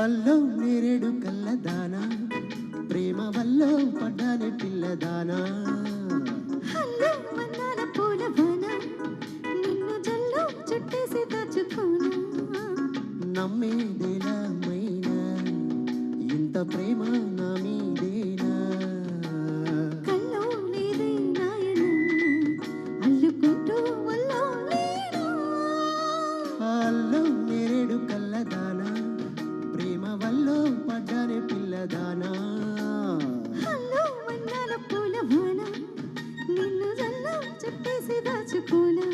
అల్లో నేరేడు కళ్ళదానా ప్రేమ వల్లో పడ్డానే పిల్లదానా హల్లో మందాల పూలవాన నిన్ను జల్లో చుట్టేసి దాచుకోనా నమ్మేదేలా మైనా ఇంత ప్రేమ నా మీదేనా కల్లో లేదే నాయన అల్లుకుంటూ వల్లో లేనా అల్లో నేరేడు కళ్ళదానా ప్రేమ వల్లో పడ్డానే పిల్లదానా హల్లో మందాల పూలవాన నిన్ను జల్లో చుట్టేసి దాచుకోనా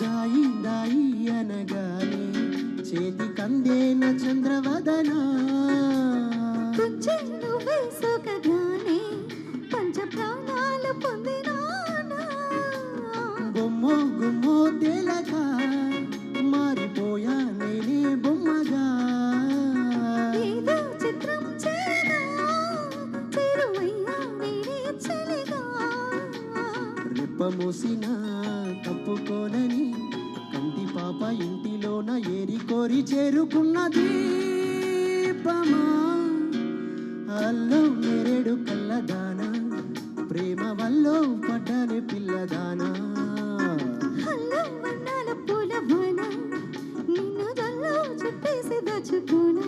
దాయి దాయి అనగానే చేతి కందేన చంద్రవదన కొంచెం నువ్వే సోకగానే పంచ ప్రాణాలు పొందినానా బొమ్మో గుమ్మో తేలక మారిపోయా నేనే బొమ్మగా ఏదో చిత్రం చేదా చేరువయ్యా నేనే చలిగా రెప్ప మూసిన తప్పుకోనని కంటి పాప ఇంటిలోన ఏరి కోరి చేరుకున్న దీపమా అల్లో నేరేడు కళ్ళదానా ప్రేమ వల్లో పడ్డానే పిల్లదానా హల్లో వర్ణాల పూలవాన నిన్ను జల్లో చుట్టేసి దాచుకోనా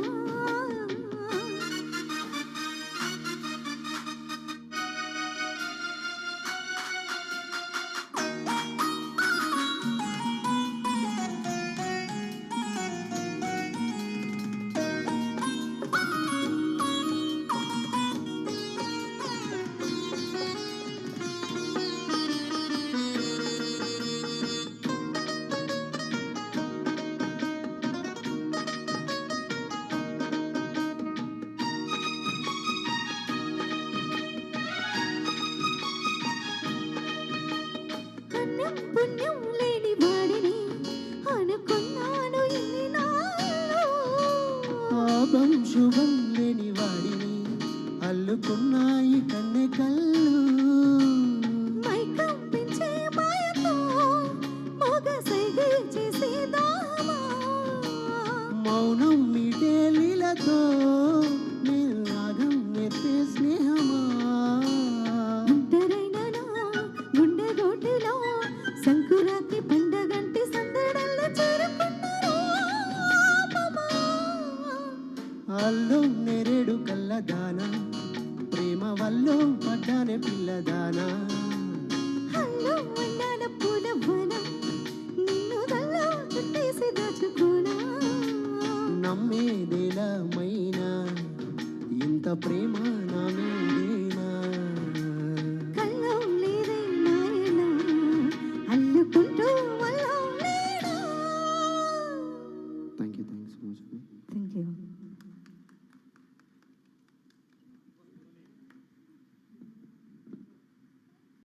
అన్నం పుణ్యం లేని వాడిని అనుకున్నాను ఇన్ని నాళ్ళు పాపం శుభం లేని వాడిని అల్లుకున్నాయి కన్నె కళ్ళు మైకం పెంచే మాయతో మోగ సైగే చేసే దామా మౌనం మీటే లీలతో నేను రాగం ఎత్తే స్నేహమా ఒంటరైన నా గుండె గోటిలో సంకురాత్రి పండగంటి సందడల్లో చేరుకున్నారు అల్లో నేరేడు కళ్ళదానా ప్రేమ వల్లో పడ్డానే పిల్లదానా హల్లో వర్ణాల పూలవాన నిన్ను జల్లో చుట్టేసి దాచుకోనా నమ్మేదేలా మైనా ఇంత ప్రేమ నా మీదేనా కల్లో లేదే నాయన అల్లుకుంటూ వల్లో లేనా thank you so much thank you